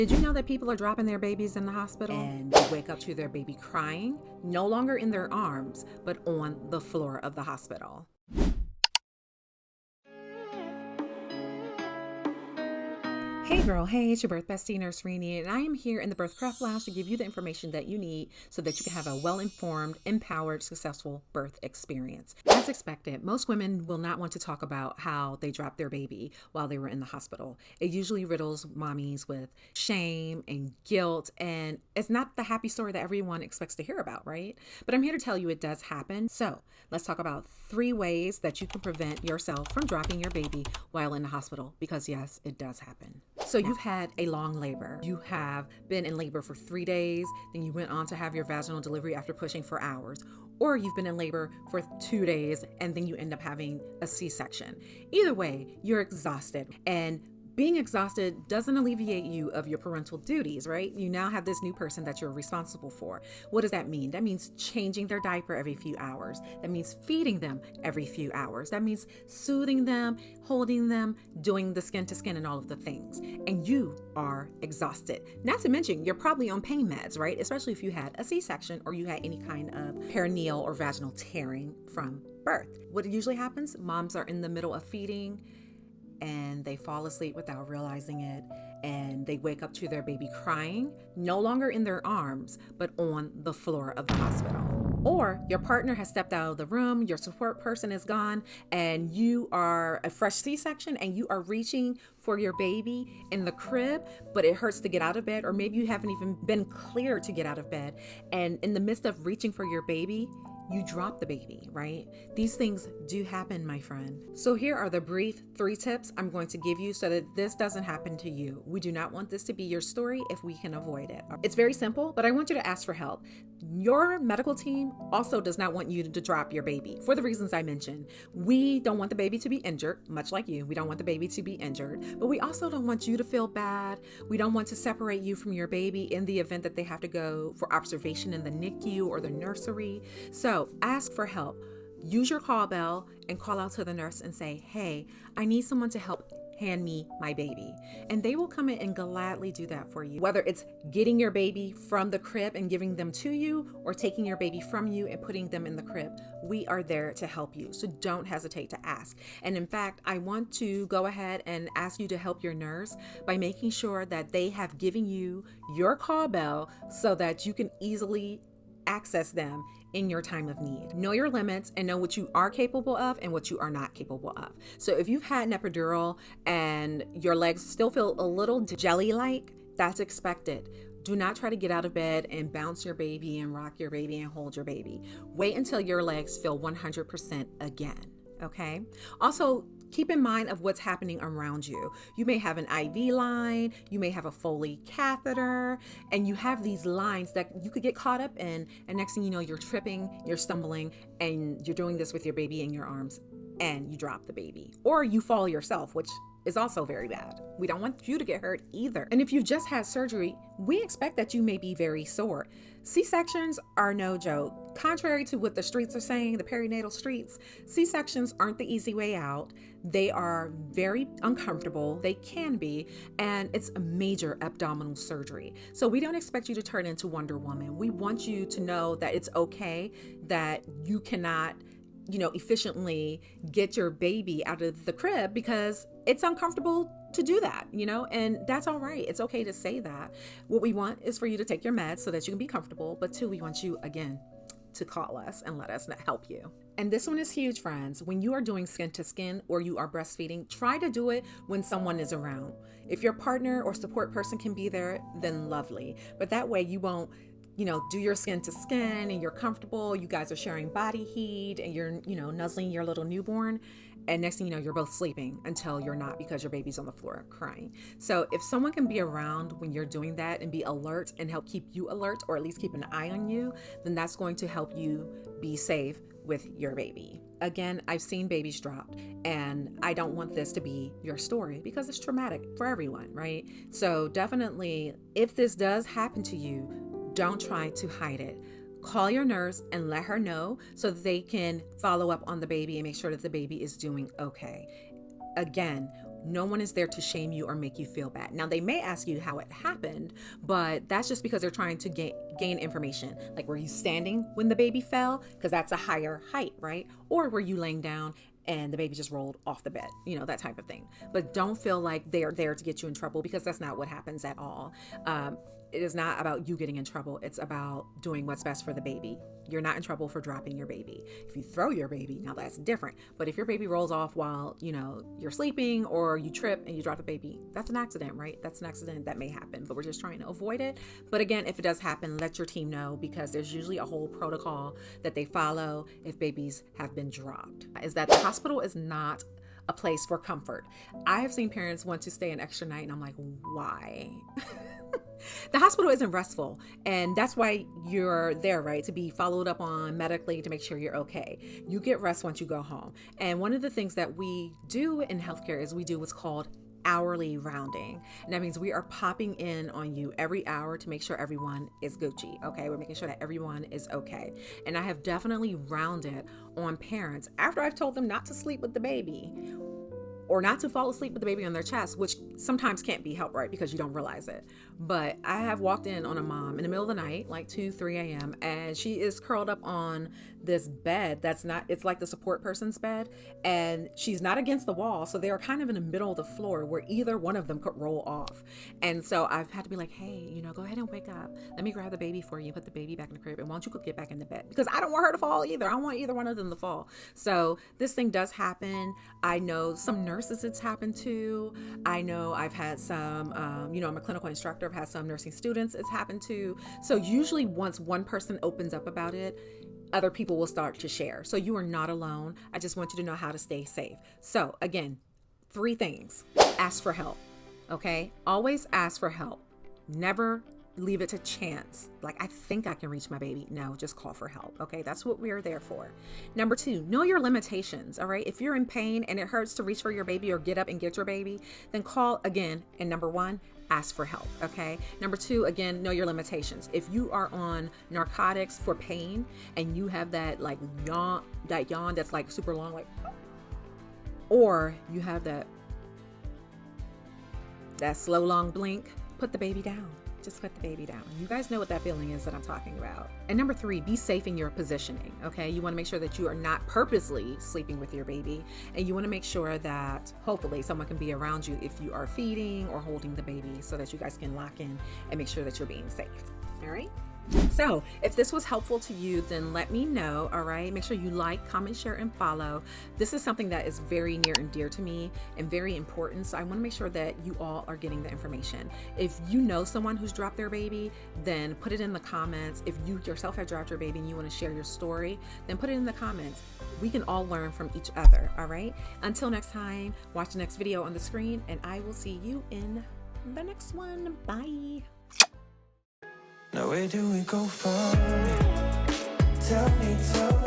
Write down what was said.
Did you know that people are dropping their babies in the hospital and they wake up to their baby crying, no longer in their arms, but on the floor of the hospital? Hey girl, hey, it's your birth bestie, Nurse Rini, and I am here in the Birthcraft Lounge to give you the information that you need so that you can have a well-informed, empowered, successful birth experience. As expected, most women will not want to talk about how they dropped their baby while they were in the hospital. It usually riddles mommies with shame and guilt, and it's not the happy story that everyone expects to hear about, right? But I'm here to tell you it does happen. So let's talk about 3 ways that you can prevent yourself from dropping your baby while in the hospital, because yes, it does happen. So you've had a long labor. You have been in labor for 3 days, then you went on to have your vaginal delivery after pushing for hours. Or you've been in labor for 2 days and then you end up having a C-section. Either way, you're exhausted, and being exhausted doesn't alleviate you of your parental duties, right? You now have this new person that you're responsible for. What does that mean? That means changing their diaper every few hours. That means feeding them every few hours. That means soothing them, holding them, doing the skin to skin and all of the things. And you are exhausted. Not to mention, you're probably on pain meds, right? Especially if you had a C-section or you had any kind of perineal or vaginal tearing from birth. What usually happens, moms are in the middle of feeding and they fall asleep without realizing it, and they wake up to their baby crying, no longer in their arms, but on the floor of the hospital. Or your partner has stepped out of the room, your support person is gone, and you are a fresh C-section and you are reaching for your baby in the crib, but it hurts to get out of bed, or maybe you haven't even been cleared to get out of bed. And in the midst of reaching for your baby, you drop the baby, right? These things do happen, my friend. So here are the brief 3 tips I'm going to give you so that this doesn't happen to you. We do not want this to be your story if we can avoid it. It's very simple, but I want you to ask for help. Your medical team also does not want you to drop your baby for the reasons I mentioned. We don't want the baby to be injured, much like you. We don't want the baby to be injured, but we also don't want you to feel bad. We don't want to separate you from your baby in the event that they have to go for observation in the NICU or the nursery. So ask for help. Use your call bell and call out to the nurse and say, hey, I need someone to help hand me my baby. And they will come in and gladly do that for you. Whether it's getting your baby from the crib and giving them to you, or taking your baby from you and putting them in the crib, we are there to help you. So don't hesitate to ask. And in fact, I want to go ahead and ask you to help your nurse by making sure that they have given you your call bell so that you can easily access them in your time of need. Know your limits and know what you are capable of and what you are not capable of. So if you've had an epidural and your legs still feel a little jelly-like, that's expected. Do not try to get out of bed and bounce your baby and rock your baby and hold your baby. Wait until your legs feel 100% again, okay? Also, keep in mind of what's happening around you. You may have an IV line, you may have a Foley catheter, and you have these lines that you could get caught up in, and next thing you know, you're tripping, you're stumbling, and you're doing this with your baby in your arms, and you drop the baby. Or you fall yourself, which is also very bad. We don't want you to get hurt either. And if you've just had surgery, we expect that you may be very sore. C-sections are no joke. Contrary to what the streets are saying, the perinatal streets, C-sections aren't the easy way out. They are very uncomfortable. They can be, and it's a major abdominal surgery. So we don't expect you to turn into Wonder Woman. We want you to know that it's okay, that you cannot efficiently get your baby out of the crib because it's uncomfortable to do that, and that's all right. It's okay to say that. What we want is for you to take your meds so that you can be comfortable, but 2, we want you, again, to call us and let us help you. And this one is huge, friends. When you are doing skin to skin or you are breastfeeding, try to do it when someone is around. If your partner or support person can be there, then lovely. But that way you won't do your skin to skin and you're comfortable. You guys are sharing body heat and you're, nuzzling your little newborn. And next thing you know, you're both sleeping until you're not because your baby's on the floor crying. So if someone can be around when you're doing that and be alert and help keep you alert, or at least keep an eye on you, then that's going to help you be safe with your baby. Again, I've seen babies dropped, and I don't want this to be your story because it's traumatic for everyone, right? So definitely, if this does happen to you, don't try to hide it. Call your nurse and let her know so that they can follow up on the baby and make sure that the baby is doing okay. Again, No one is there to shame you or make you feel bad. Now, they may ask you how it happened, but that's just because they're trying to gain information. Like, were you standing when the baby fell? Because that's a higher height, right? Or were you laying down and the baby just rolled off the bed? You know, that type of thing. But don't feel like they're there to get you in trouble, because that's not what happens at all. It is not about you getting in trouble. It's about doing what's best for the baby. You're not in trouble for dropping your baby. If you throw your baby, now that's different. But if your baby rolls off while, you're sleeping, or you trip and you drop the baby, that's an accident, right? That's an accident that may happen, but we're just trying to avoid it. But again, if it does happen, let your team know, because there's usually a whole protocol that they follow if babies have been dropped. Is that the hospital is not a place for comfort. I have seen parents want to stay an extra night, and I'm like, why? The hospital isn't restful, and that's why you're there, right? To be followed up on medically, to make sure you're okay. You get rest once you go home. And one of the things that we do in healthcare is we do what's called hourly rounding. And that means we are popping in on you every hour to make sure everyone is Gucci. Okay, we're making sure that everyone is okay. And I have definitely rounded on parents after I've told them not to sleep with the baby, or not to fall asleep with the baby on their chest, which sometimes can't be helped, right? Because you don't realize it. But I have walked in on a mom in the middle of the night, like 2, 3 a.m., and she is curled up on this bed it's like the support person's bed, and she's not against the wall. So they're kind of in the middle of the floor where either one of them could roll off. And so I've had to be like, hey, go ahead and wake up. Let me grab the baby for you, put the baby back in the crib, and why don't you go get back in the bed? Because I don't want her to fall either. I don't want either one of them to fall. So this thing does happen. I know some nurses it's happened to. I know I've had some, I'm a clinical instructor. I've had some nursing students it's happened to. So usually once one person opens up about it, other people will start to share. So you are not alone. I just want you to know how to stay safe. So again, 3 things. Ask for help. Okay? Always ask for help. Never leave it to chance. Like, I think I can reach my baby. No, just call for help. Okay, that's what we're there for. Number 2, know your limitations. All right, if you're in pain and it hurts to reach for your baby or get up and get your baby, then call again. And number 1, ask for help. Okay. Number 2, again, know your limitations. If you are on narcotics for pain and you have that yawn that's like super long, like, or you have that slow long blink, put the baby down. Just put the baby down. You guys know what that feeling is that I'm talking about. And number 3, be safe in your positioning. Okay. You want to make sure that you are not purposely sleeping with your baby. And you want to make sure that hopefully someone can be around you if you are feeding or holding the baby, so that you guys can lock in and make sure that you're being safe. All right. So if this was helpful to you, then let me know. All right. Make sure you like, comment, share, and follow. This is something that is very near and dear to me and very important. So I want to make sure that you all are getting the information. If you know someone who's dropped their baby, then put it in the comments. If you yourself have dropped your baby and you want to share your story, then put it in the comments. We can all learn from each other. All right. Until next time, watch the next video on the screen, and I will see you in the next one. Bye. Now where do we go from here? Tell me